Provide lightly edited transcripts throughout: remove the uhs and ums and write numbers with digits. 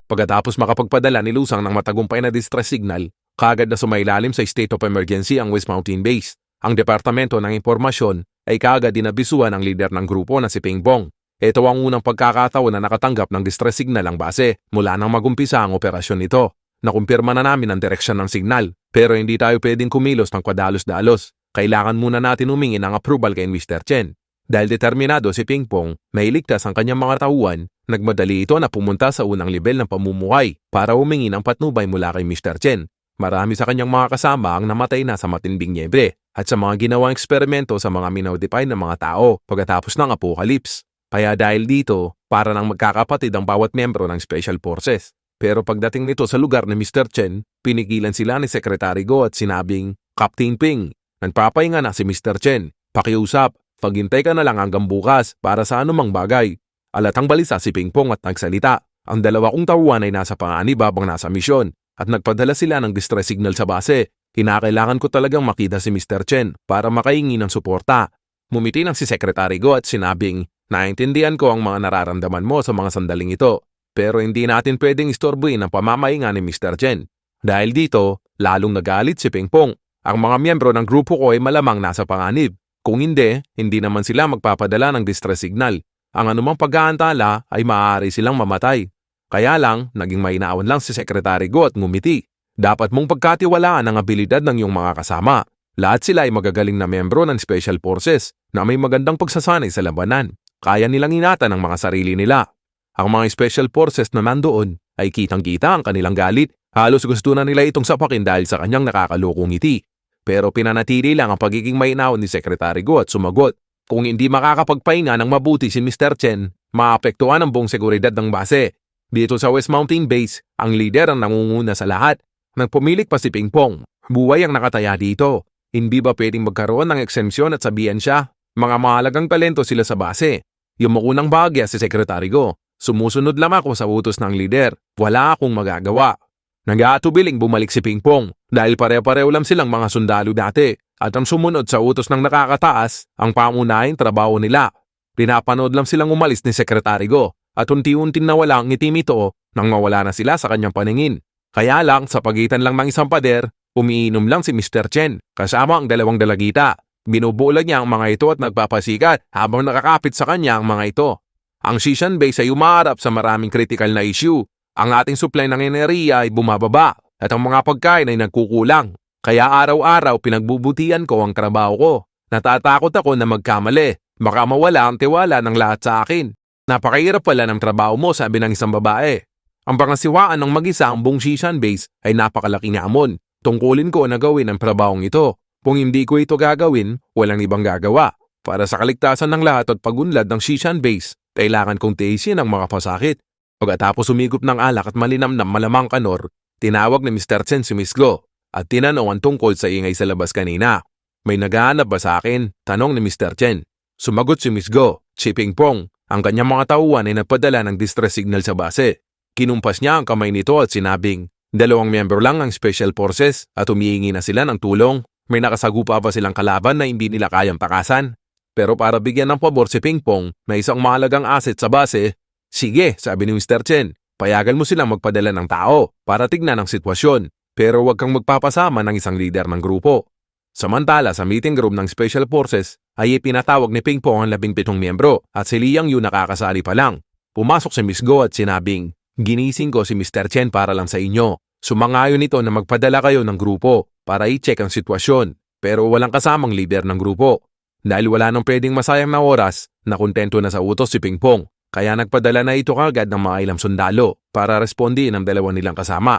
Pagkatapos makapagpadala ni Lusang ng matagumpay na distress signal, kaagad na sumailalim sa state of emergency ang West Mountain Base. Ang Departamento ng Impormasyon ay kaagad dinabisuhan ang leader ng grupo na si Ping-Pong. Ito ang unang pagkakataon na nakatanggap ng distress signal ang base mula nang magumpisa ang operasyon nito. Nakumpirma na namin ang direksyon ng signal, pero hindi tayo pwedeng kumilos ng padalos-dalos. Kailangan muna natin humingi ng approval kay Mr. Chen. Dahil determinado si Ping-Pong na iligtas ang kanyang mga tauhan, nagmadali ito na pumunta sa unang level ng pamumuhay para humingi ng patnubay mula kay Mr. Chen. Marami sa kanyang mga kasama ang namatay na sa matinding niyebe at sa mga ginawang eksperimento sa mga minodify ng mga tao pagkatapos ng apocalypse. Kaya dahil dito, para nang magkakapatid ang bawat miyembro ng Special Forces. Pero pagdating nito sa lugar ni Mr. Chen, pinigilan sila ni Secretary Go at sinabing, Captain Ping, nagpapahinga na si Mr. Chen. Pakiusap, paghintay ka na lang hanggang bukas para sa anumang bagay. Alatang balisa si Ping-Pong at nagsalita. Ang dalawa kong tauhan ay nasa panganib habang nasa misyon at nagpadala sila ng distress signal sa base. Kinakailangan ko talagang makita si Mr. Chen para makahingi ng suporta. Mumiti ng si Secretary Go at sinabing, naintindihan ko ang mga nararamdaman mo sa mga sandaling ito, pero hindi natin pwedeng istorbuin ang pamamahinga ni Mr. Chen. Dahil dito, lalong nagalit si Ping-Pong. Ang mga miyembro ng grupo ko ay malamang nasa panganib. Kung hindi naman sila magpapadala ng distress signal. Ang anumang pag-aantala ay maaari silang mamatay. Kaya lang, naging mainaon lang si Secretary Go at ngumiti. Dapat mong pagkatiwalaan ang abilidad ng iyong mga kasama. Lahat sila ay magagaling na miyembro ng Special Forces na may magandang pagsasanay sa labanan. Kaya nilang ingatan ang mga sarili nila. Ang mga Special Forces na nandoon ay kitang-kita ang kanilang galit. Halos gusto na nila itong sapakin dahil sa kanyang nakakalokong ngiti. Pero pinanatili lang ang pagiging mainaon ni Secretary Go at sumagot. Kung hindi makakapagpahinga ng mabuti si Mr. Chen, maapektuhan ang buong seguridad ng base. Dito sa West Mountain Base, ang leader ang nangunguna sa lahat. Nagpumilit pa si Ping-Pong. Buhay ang nakataya dito. Hindi ba pwedeng magkaroon ng eksensyon at sabihan siya? Mga mahalagang talento sila sa base. Yung makunang bahagya si Secretary Go. Sumusunod lang ako sa utos ng leader. Wala akong magagawa. Nag-aatubiling bumalik si Ping-Pong dahil pare-pareho lang silang mga sundalo dati at ang sumunod sa utos ng nakakataas ang pamunahing trabaho nila. Pinapanood lang silang umalis ni Secretary Go at unti-unting nawala ang itim ito nang mawala na sila sa kanyang paningin. Kaya lang sa pagitan lang ng isang pader, umiinom lang si Mr. Chen kasama ang dalawang dalagita. Binubulag niya ang mga ito at nagpapasikat habang nakakapit sa kanya ang mga ito. Ang Shishan Base ay umaharap sa maraming critical na issue. Ang ating supply ng enerhiya ay bumababa at ang mga pagkain ay nagkukulang. Kaya araw-araw pinagbubutihan ko ang trabaho ko. Natatakot ako na magkamali. Baka mawala ang tiwala ng lahat sa akin. Napakahirap pala ng trabaho mo, sabi ng isang babae. Ang pangasiwaan ng mag-isa ang buong Shishan Base ay napakalaking hamon. Tungkulin ko na gawin ang trabahong ito. Kung hindi ko ito gagawin, walang ibang gagawa. Para sa kaligtasan ng lahat at pagunlad ng Shishan Base, kailangan kong tiisin ang mga pasakit. Pagkatapos humigop ng alak at malinamnam malamang kanor, tinawag ni Mr. Chen si Miss Go at tinanong ang tungkol sa ingay sa labas kanina. May naghahanap ba sa akin? Tanong ni Mr. Chen. Sumagot si Miss Go, si Ping-Pong. Ang kanyang mga tauhan ay nagpadala ng distress signal sa base. Kinumpas niya ang kamay nito at sinabing, 2 miyembro lang ng Special Forces at humihingi na sila ng tulong. May nakasagupa ba silang kalaban na hindi nila kayang takasan? Pero para bigyan ng pabor si Ping-Pong na isang mahalagang asset sa base, sige, sabi ni Mr. Chen, payagan mo silang magpadala ng tao para tignan ang sitwasyon, pero huwag kang magpapasama ng isang leader ng grupo. Samantala sa meeting room ng Special Forces ay ipinatawag ni Ping-Pong ang 17 miyembro at si Liang Yu nakakasali pa lang. Pumasok si Miss Go at sinabing, ginising ko si Mr. Chen para lang sa inyo. Sumangayon ito na magpadala kayo ng grupo para i-check ang sitwasyon, pero walang kasamang leader ng grupo. Dahil wala nang pwedeng masayang na oras, nakontento na sa utos si Ping-Pong. Kaya nagpadala na ito kagad ng mga ilang sundalo para respondiin ang dalawa nilang kasama.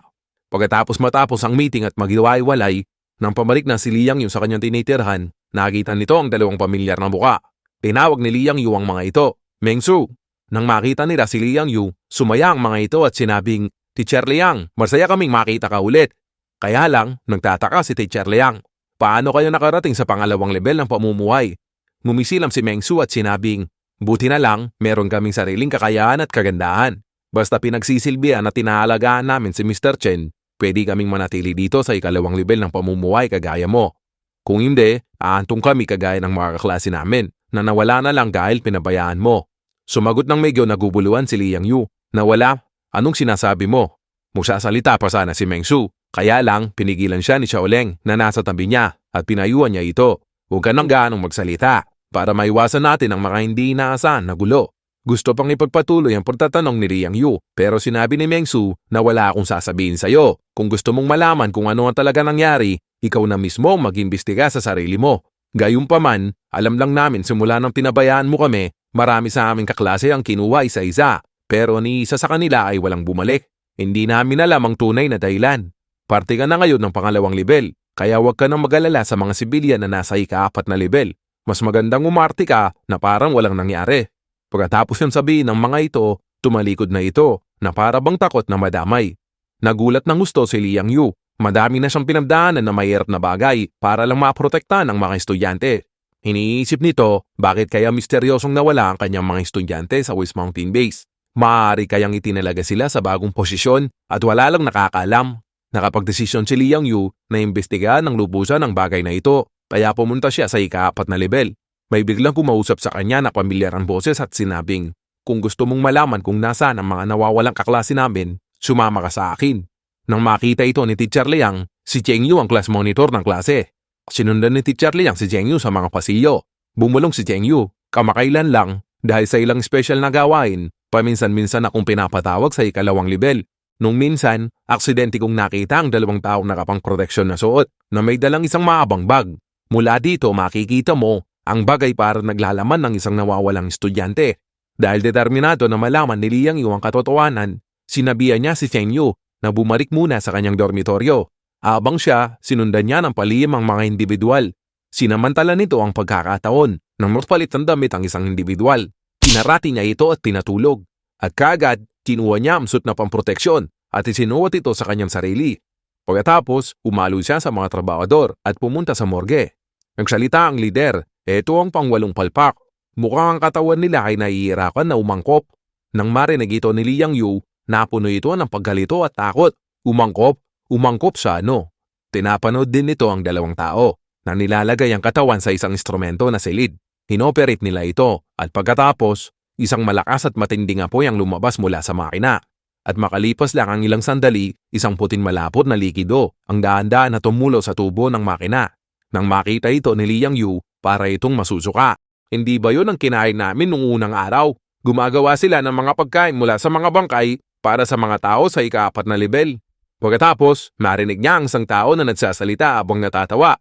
Pagkatapos matapos ang meeting at maghiwa-hiwalay, nang pabalik na si Liang Yu sa kanyang tinitirhan, nakita nito ang dalawang pamilyar na muka. Tinawag ni Liang Yu ang mga ito, Meng-Su. Nang makita nila si Liang Yu, sumaya ang mga ito at sinabing, Teacher Liang, masaya kaming makita ka ulit. Kaya lang, nagtataka si Teacher Liang. Paano kayo nakarating sa pangalawang level ng pamumuhay? Ngumisilam si Meng-Su at sinabing, buti na lang, meron kaming sariling kakayahan at kagandahan. Basta pinagsisilbihan at tinaalagaan namin si Mr. Chen, pwede kaming manatili dito sa ikalawang level ng pamumuhay kagaya mo. Kung hindi, aantong kami kagaya ng mga kaklase namin na nawala na lang dahil pinabayaan mo. Sumagot ng medyo naguguluhan si Liang Yu. Nawala? Anong sinasabi mo? Magsasalita pa sana si Meng Su. Kaya lang, pinigilan siya ni Xiaoleng na nasa tabi niya at pinayuhan niya ito. Huwag ka nang gaanong magsalita para maiwasan natin ang mga hindi inaasahan na gulo. Gusto pang ipagpatuloy ang pagtatanong ni Liang Yu pero sinabi ni Meng Su na wala akong sasabihin sa'yo. Kung gusto mong malaman kung ano ang talaga nangyari, ikaw na mismo ang mag-imbestiga sa sarili mo. Gayunpaman, alam lang namin simula nang pinabayaan mo kami, marami sa aming kaklase ang kinuha isa-isa. Pero ni isa sa kanila ay walang bumalik. Hindi namin alam ang tunay na dahilan. Parte ka na ngayon ng pangalawang level, kaya huwag ka nang mag-alala sa mga sibilyan na nasa ika-4 na level. Mas magandang umarte ka na parang walang nangyari. Pagkatapos yung sabihin ng mga ito, tumalikod na ito na para bang takot na madamay. Nagulat ng gusto si Liang Yu. Madami na siyang pinagdaanan na mahirap na bagay para lang maprotektahan ang mga estudyante. Iniisip nito bakit kaya misteryosong nawala ang kanyang mga estudyante sa West Mountain Base. Maaari kayang itinalaga sila sa bagong posisyon at wala lang nakakaalam. Nakapagdesisyon si Liang Yu na imbestigahan ng lubusan ang bagay na ito kaya pumunta siya sa ika-4 na level. May biglang kumausap sa kanya na pamilyar ang boses at sinabing, "Kung gusto mong malaman kung nasaan ang mga nawawalang kaklase namin, sumama ka sa akin." Nang makita ito ni Teacher Liang, si Cheng Yu ang class monitor ng klase. Sinundan ni Teacher Liang si Cheng Yu sa mga pasilyo. Bumulong si Cheng Yu, kamakailan lang, dahil sa ilang special na gawain, paminsan-minsan akong pinapatawag sa ikalawang level. Nung minsan, aksidente kong nakita ang 2 taong nakapang proteksyon na suot na may dalang isang maabang bag. Mula dito makikita mo, ang bag ay para naglalaman ng isang nawawalang estudyante. Dahil determinado na malaman ni Liang Yu ang katotohanan, sinabihan niya si Cheng Yu na bumalik muna sa kanyang dormitoryo. Abang siya, sinundan niya ng palihim ang mga individual. Sinamantala nito ang pagkakataon nang magpalit ng damit ang isang individual. Kinarati niya ito at pinatulog. At kaagad, kinuha niya ang suit na pamproteksyon at isinuot ito sa kanyang sarili. Pagkatapos, umalo siya sa mga trabahador at pumunta sa morgue. Nagsalita ang lider, ito ang pang-8 palpak. Mukhang ang katawan nila ay nahihirapan na umangkop. Nang marinig ito ni Liang Yu, napuno ito ng paggalito at takot. Umangkop sa ano? Tinapanood din nito ang 2 tao na nilalagay ang katawan sa isang instrumento na silid. Hinoperate nila ito at pagkatapos, isang malakas at matinding apoy ang lumabas mula sa makina. At makalipas lang ang ilang sandali, isang puting malapot na likido ang dahan-dahan na tumulo sa tubo ng makina. Nang makita ito ni Liang Yu, para itong masusuka. Hindi ba yun ang kinain namin nung unang araw? Gumagawa sila ng mga pagkain mula sa mga bangkay para sa mga tao sa ika-4 na level. Pagkatapos, marinig niya ang isang tao na nagsasalita habang natatawa.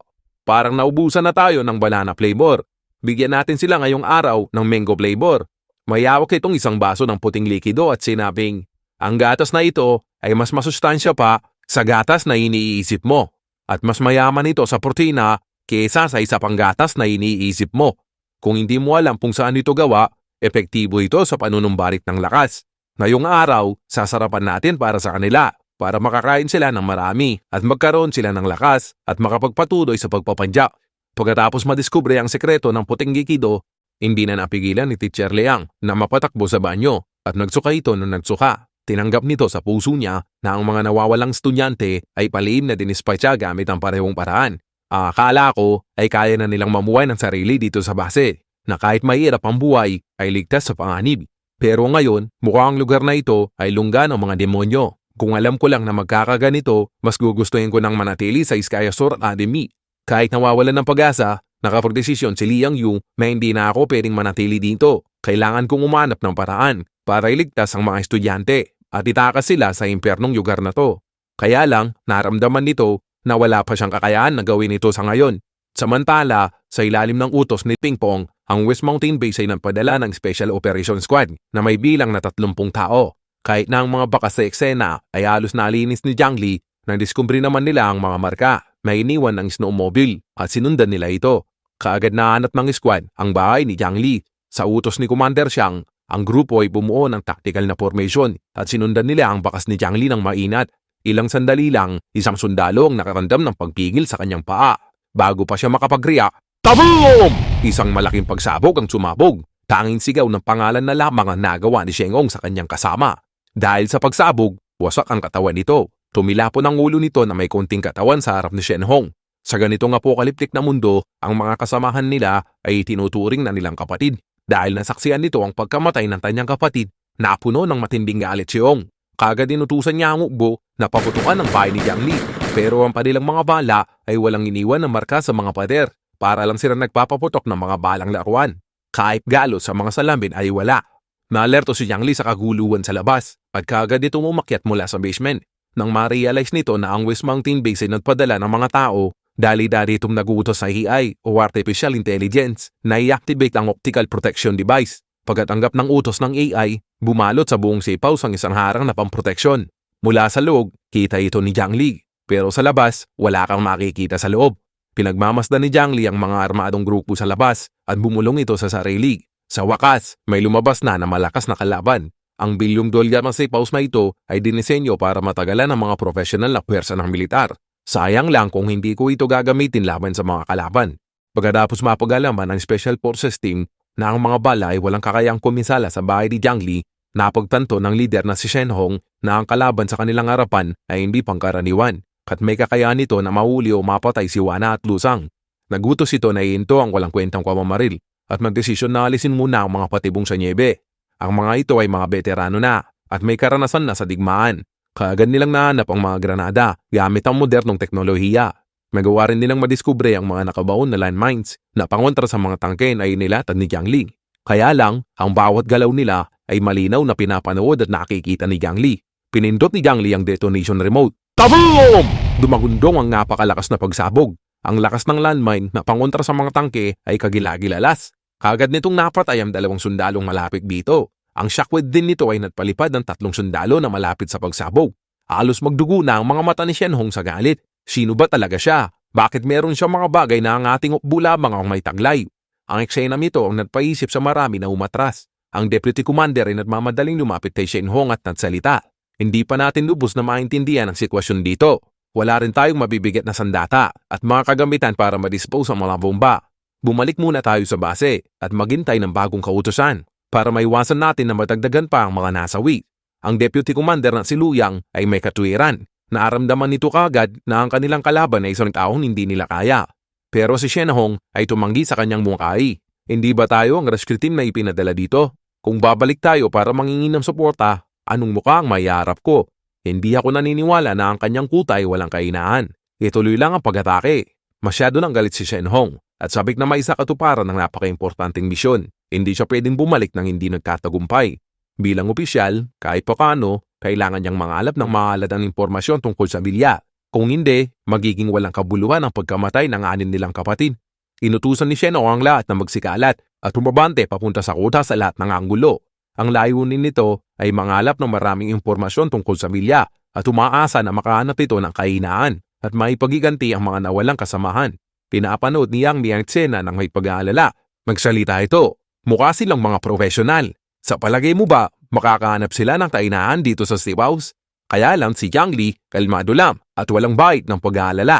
Parang naubusan na tayo ng banana flavor. Bigyan natin sila ngayong araw ng mango flavor. Mayawak itong isang baso ng puting likido at sinabing, ang gatas na ito ay mas masustansya pa sa gatas na iniisip mo. At mas mayaman ito sa protina kesa sa isa pang gatas na iniisip mo. Kung hindi mo alam kung saan ito gawa, epektibo ito sa panunumbarit ng lakas. Ngayong araw, sasarapan natin para sa kanila, para makakain sila ng marami at magkaroon sila ng lakas at makapagpatuloy sa pagpapandya. Pagkatapos madiskubre ang sekreto ng puting likido, hindi na napigilan ni Teacher Liang na mapatakbo sa banyo at nagsuka ito nung nagsuka. Tinanggap nito sa puso niya na ang mga nawawalang estudyante ay palihim na dinispatcha gamit ang parehong paraan. Akala ko ay kaya na nilang mamuhay ng sarili dito sa base, na kahit mahirap ang buhay ay ligtas sa panganib. Pero ngayon, mukhang ang lugar na ito ay lungga ng mga demonyo. Kung alam ko lang na magkakaganito, mas gugustuhin ko nang manatili sa Skyazor Academy. Kahit nawawalan ng pag-asa, nakapagdesisyon si Liang Yu na hindi na ako pwedeng manatili dito. Kailangan kong umanap ng paraan para iligtas ang mga estudyante at itakas sila sa impyernong lugar na to. Kaya lang, naramdaman nito na wala pa siyang kakayahan na gawin ito sa ngayon. Samantala, sa ilalim ng utos ni Ping Pong, ang West Mountain Base ay nagpadala ng Special Operation Squad na may bilang na 30 tao. Kahit na ang mga bakas sa eksena ay halos nalinis ni Jiang Li, nang diskubre naman nila ang mga marka na iniwan ng snowmobile at sinundan nila ito. Kaagad nahanap ng squad ang bahay ni Jiang Li. Sa utos ni Commander Xiang, ang grupo ay bumuo ng tactical na formation at sinundan nila ang bakas ni Jiang Li ng mainat. Ilang sandali lang, isang sundalo ang nakaramdam ng pagpigil sa kanyang paa. Bago pa siya makapagriyak, taboom! Isang malaking pagsabog ang sumabog. Tanging sigaw ng pangalan na lamang ang nagawa ni Shengong sa kanyang kasama. Dahil sa pagsabog, wasak ang katawan nito. Tumilapon ang ulo nito na may konting katawan sa harap ni Shenhong. Sa ganitong apokaliptik na mundo, ang mga kasamahan nila ay tinuturing na nilang kapatid. Dahil nasaksihan nito ang pagkamatay ng kanyang kapatid, napuno ng matinding galit si Ong. Kaagad inutusan niya ang ukbo na paputukan ang bahay ni Jiang Li. Pero ang kanilang mga bala ay walang iniwan na marka sa mga pader para lang sila nagpapaputok ng mga balang laruan. Kahit galo sa mga salamin ay wala. Naalerto si Jiang Li sa kaguluhan sa labas at kaagad itong umakyat mula sa basement. Nang ma-realize nito na ang West Mountain Base ay nagpadala ng mga tao, dali-dali itong nagutos sa AI o Artificial Intelligence na i-activate ang Optical Protection Device. Pagkatanggap ng utos ng AI, bumalot sa buong safe house ang isang harang na pamproteksyon. Mula sa loob, kita ito ni Jiang Li. Pero sa labas, wala kang makikita sa loob. Pinagmamasdan ni Jiang Li ang mga armadong grupo sa labas at bumulong ito sa sarili. Sa wakas, may lumabas na malakas na kalaban. Ang $1 billion na safe house na ito ay dinisenyo para matagalan ang mga profesional na puwersa ng militar. Sayang lang kung hindi ko ito gagamitin laban sa mga kalaban. Pagkatapos mapag-alaman ng Special Forces Team na ang mga bala ay walang kakayang kuminsala sa bahay ni Jiang Li, napagtanto ng leader na si Shen Hong na ang kalaban sa kanilang harapan ay hindi pangkaraniwan at may kakayahan nito na mahuli o mapatay si Wana at Lusang. Nagutos ito na iinto ang walang kwentang pamamaril at magdesisyon na alisin muna ang mga patibong sa niebe. Ang mga ito ay mga veterano na at may karanasan na sa digmaan. Kaagad nilang nahanap ang mga granada gamit ang modernong teknolohiya. Magawa rin nilang madiskubre ang mga nakabaon na landmines na pangontra sa mga tangke na inilatag ni Jiang Li. Kaya lang, ang bawat galaw nila ay malinaw na pinapanood at nakikita ni Jiang Li. Pinindot ni Jiang Li ang detonation remote. Kaboom! Dumagundong ang napakalakas na pagsabog. Ang lakas ng landmine na pangontra sa mga tangke ay kagilagilalas. Kaagad nitong napatay ang 2 sundalong malapit dito. Ang shockwave din nito ay nagpalipad ng 3 sundalo na malapit sa pagsabog. Halos magdugo na ang mga mata ni Shen Hong sa galit. Sino ba talaga siya? Bakit meron siyang mga bagay na ang ating ukbo lamang ang may taglay? Ang eksena nito ang nagpaisip sa marami na umatras. Ang Deputy Commander ay nagmamadaling lumapit kay Shen Hong at nagsalita. Hindi pa natin lubos na maintindihan ang sitwasyon dito. Wala rin tayong mabibigat na sandata at mga kagamitan para madispose ang mga bomba. Bumalik muna tayo sa base at maghintay ng bagong kautusan para maiwasan natin na madagdagan pa ang mga nasawi. Ang Deputy Commander na si Luyang ay may katwiran. Naaramdaman nito kagad na ang kanilang kalaban ay isang taong hindi nila kaya. Pero si Shen Hong ay tumanggi sa kanyang mungkahi. Hindi ba tayo ang rescue team na ipinadala dito? Kung babalik tayo para mangingin ng suporta, anong mukha ang mayaharap ko? Hindi ako naniniwala na ang kanyang kuta ay walang kahinaan. Ituloy lang ang pag-atake. Masyado nang galit si Shen Hong at sabik na may isa katuparan ng napaka-importanteng misyon. Hindi siya pwedeng bumalik nang hindi nagkatagumpay. Bilang opisyal, kahit paano, kailangan niyang mangalap ng mahalatang impormasyon tungkol sa bilya. Kung hindi, magiging walang kabuluhan ang pagkamatay ng 6 nilang kapatid. Inutusan ni Shen Hong ang lahat na magsikalat at umabante papunta sa kuta sa lahat ng anggulo. Ang layunin nito ay mangalap ng maraming impormasyon tungkol sa bilya at umaasa na makahanap ito ng kahinaan at maipagiganti ang mga nawalang kasamahan. Pinapanood ni Yang Mi ang eksena ng may pag-aalala. Magsalita ito. Mukha silang mga profesional. Sa palagay mo ba, makakahanap sila ng kahinaan dito sa safe house? Kaya lang si Jiang Li, kalmado lang at walang bait ng pag-aalala.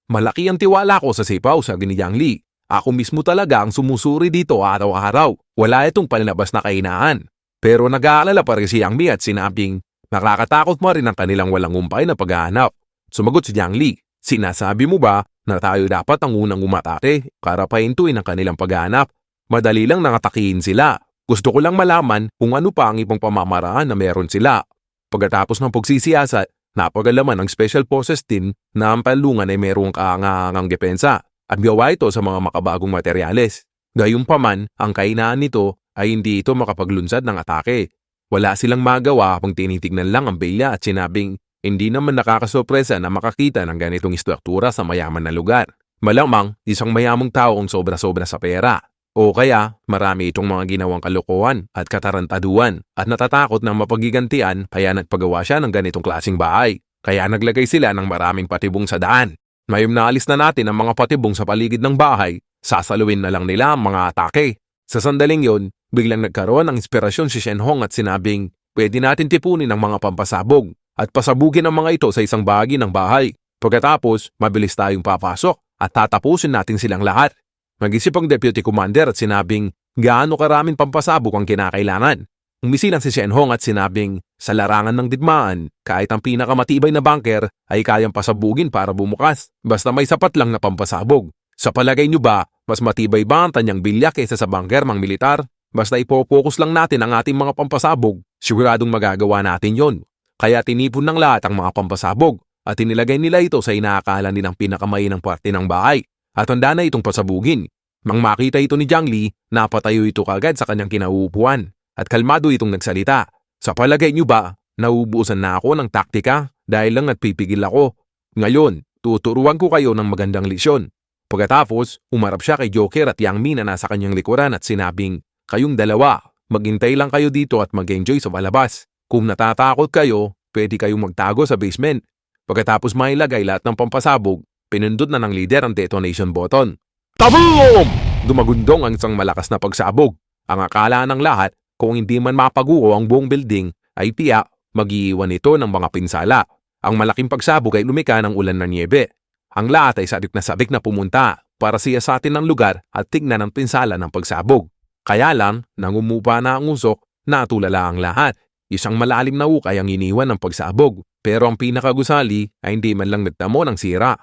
Malaki ang tiwala ko sa safe house, sabi ni Jiang Li. Ako mismo talaga ang sumusuri dito araw-araw. Wala itong panlabas na kahinaan. Pero nag-aalala pa rin si Yang Mi at sinabing, nakakatakot mo rin ang kanilang walang umpay na paghahanap. Sumagot si Jiang Li, sinasabi mo ba na tayo dapat ang unang umatake para pahintuin ang kanilang paghahanap? Madali lang nangatakihin sila. Gusto ko lang malaman kung ano pa ang ibang pamamaraan na meron sila. Pagkatapos ng pagsisiyasat, napagalaman ng Special Forces Team na ang palungan ay merong kaangaangang depensa at gawa ito sa mga makabagong materyales. Gayunpaman, ang kahinaan nito ay hindi ito makapaglunsad ng atake. Wala silang magawa kung tinitignan lang ang bilya at sinabing hindi naman nakakasorpresa na makakita ng ganitong istruktura sa mayaman na lugar. Malamang isang mayamang tao ang sobra-sobra sa pera. O kaya marami itong mga ginawang kalokohan at katarantaduan at natatakot na mapagigantian kaya nagpagawa siya ng ganitong klaseng bahay. Kaya naglagay sila ng maraming patibong sa daan. Mayroong naalis na natin ang mga patibong sa paligid ng bahay, sasaluin na lang nila ang mga atake. Sa sandaling yon, biglang nagkaroon ng inspirasyon si Shen Hong at sinabing, pwede natin tipunin ang mga pampasabog at pasabugin ang mga ito sa isang bahagi ng bahay. Pagkatapos, mabilis tayong papasok at tatapusin natin silang lahat. Mag-isip ang Deputy Commander at sinabing, gaano karaming pampasabog ang kinakailangan. Umisilang si Shen Hong at sinabing, sa larangan ng digmaan, kahit ang pinakamatibay na bunker ay kayang pasabugin para bumukas, basta may sapat lang na pampasabog. Sa palagay nyo ba, mas matibay ba ang tanyang bilya kaysa sa bunker mang militar? Basta ipopokus lang natin ang ating mga pampasabog, siguradong magagawa natin yon. Kaya tinipon ng lahat ang mga pampasabog at inilagay nila ito sa inaakala nilang pinakamainang parte ng bahay at handa na itong pasabugin. Mang makita ito ni Jiang Li, napatayo ito kagad sa kanyang kinauupuan at kalmado itong nagsalita. Sa palagay niyo ba, nauubusan na ako ng taktika dahil lang at pipigil ako? Ngayon, tuturuan ko kayo ng magandang lesyon. Pagkatapos, umarap siya kay Joker at Yang Mi na nasa kanyang likuran at sinabing, "Kayong dalawa, maghintay lang kayo dito at mag-enjoy sa palabas. Kung natatakot kayo, pwede kayong magtago sa basement." Pagkatapos mailagay lahat ng pampasabog, pinindot na ng leader ang detonation button. Taboom! Dumagundong ang isang malakas na pagsabog. Ang akala ng lahat, kung hindi man mapaguho ang buong building, ay tiyak mag-iiwan ito ng mga pinsala. Ang malaking pagsabog ay lumika ng ulan na niebe. Ang lahat ay sabik na pumunta para siyasatin ng lugar at tignan ang pinsala ng pagsabog. Kaya lang, nang umupa na ang usok, natulala ang lahat. Isang malalim na ukay ang iniwan ng pagsabog. Pero ang pinakagusali ay hindi man lang nagtamo ng sira.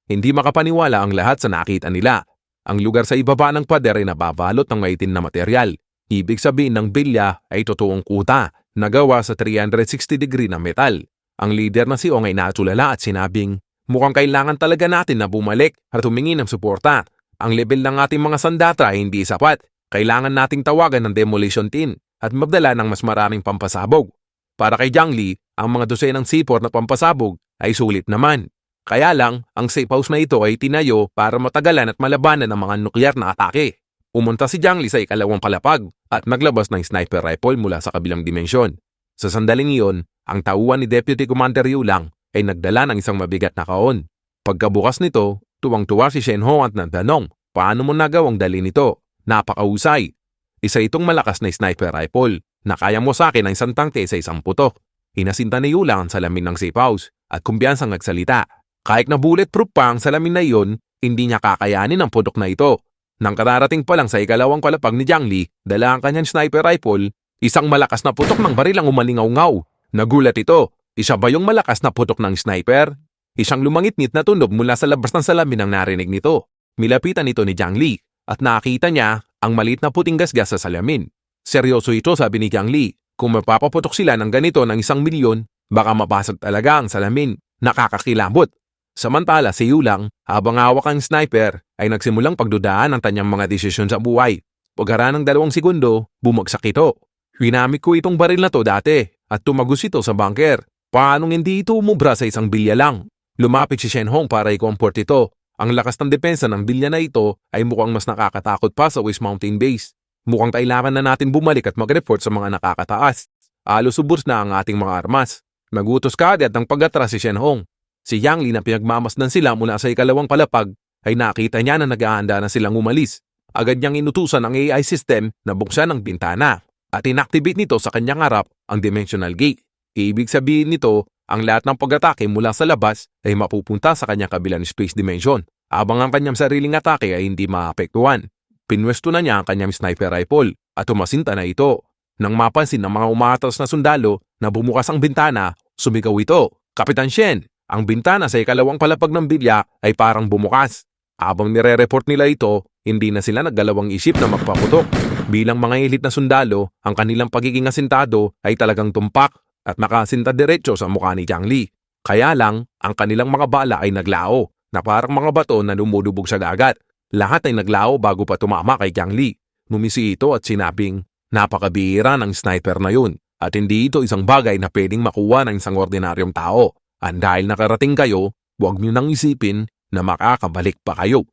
Hindi makapaniwala ang lahat sa nakita nila. Ang lugar sa ibaba ng pader ay nababalot ng maitim na material. Ibig sabihin ng bilya ay totoong kuta na gawa sa 360 degree na metal. Ang leader na si Ong ay natulala at sinabing, "Mukhang kailangan talaga natin na bumalik at humingi ng suporta. Ang level ng ating mga sandata ay hindi sapat. Kailangan nating tawagan ng demolition team at magdala ng mas maraming pampasabog." Para kay Jiang Li, ang mga dosenang C4 na pampasabog ay sulit naman. Kaya lang, ang safe house na ito ay tinayo para matagalan at malabanan ng mga nukleyar na atake. Umunta si Jiang Li sa ikalawang palapag at naglabas ng sniper rifle mula sa kabilang dimensyon. Sa sandaling iyon, ang tauhan ni Deputy Commander Yu Lang ay nagdala ng isang mabigat na kaon. Pagkabukas nito, tuwang-tuwa si Shen Hong at nagtanong, "Paano mo nagawang dalhin ito? Napakausay." Isa itong malakas na sniper rifle na kaya mo sa akin ang isang tangke sa isang putok. Inasinta ni Yu Lang ang salamin ng safe house at kumbiyansang nagsalita. Kahit na bulletproof pa ang salamin na iyon, hindi niya kakayanin ang putok na ito. Nang kararating pa lang sa ikalawang palapag ni Jiang Li, dala ang kanyang sniper rifle, isang malakas na putok ng baril ang umalingaw-ngaw. Nagulat ito, isa ba yung malakas na putok ng sniper? Isang lumangit-ngit na tunog mula sa labas ng salamin ang narinig nito. Milapitan ito ni Jiang Li at nakita niya ang maliit na puting gasgas sa salamin. Seryoso ito, sabi ni Jiang Li. Kung mapapaputok sila ng ganito ng 1,000,000, baka mabasag talaga ang salamin. Nakakakilabot. Samantala si Yu Lang, habang hawak ang sniper, ay nagsimulang pagdudaan ang kanyang mga desisyon sa buhay. Pagkaraan ng 2 segundo, bumagsak ito. "Hinamit ko itong baril na to dati at tumagos ito sa bunker. Paanong hindi ito umubra sa isang bilya lang?" Lumapit si Shen Hong para i-comfort ito. Ang lakas ng depensa ng bilya na ito ay mukhang mas nakakatakot pa sa West Mountain Base. Mukhang kailangan na natin bumalik at mag-report sa mga nakakataas. Halos ubos na ang ating mga armas. Nagutos kaagad ng pag-atras si Shen Hong. Si Yang Li na pinagmamasdan sila mula sa ikalawang palapag ay nakita niya na nag-aahanda na silang umalis. Agad niyang inutusan ang AI system na buksan ang bintana at inactivate nito sa kanyang harap ang dimensional gate. Ibig sabihin nito, ang lahat ng pag-atake mula sa labas ay mapupunta sa kanyang kabilang space dimension, habang ang kanyang sariling atake ay hindi maapektuhan. Pinwesto na niya ang kanyang sniper rifle at umasinta na ito. Nang mapansin ng mga umaatras na sundalo na bumukas ang bintana, sumigaw ito, "Kapitan Shen, ang bintana sa ikalawang palapag ng bilya ay parang bumukas." Habang nire-report nila ito, hindi na sila naggalawang isip na magpaputok. Bilang mga elit na sundalo, ang kanilang pagiging asintado ay talagang tumpak at nakasinta diretso sa mukha ni Jiang Li. Kaya lang, ang kanilang mga bala ay naglao na parang mga bato na lumulubog sa dagat. Lahat ay naglao bago pa tumama kay Jiang Li. Numisi ito at sinabing, "Napakabihira ng sniper na yun at hindi ito isang bagay na pwedeng makuha ng isang ordinaryong tao. At dahil nakarating kayo, huwag niyo nang isipin na makakabalik pa kayo."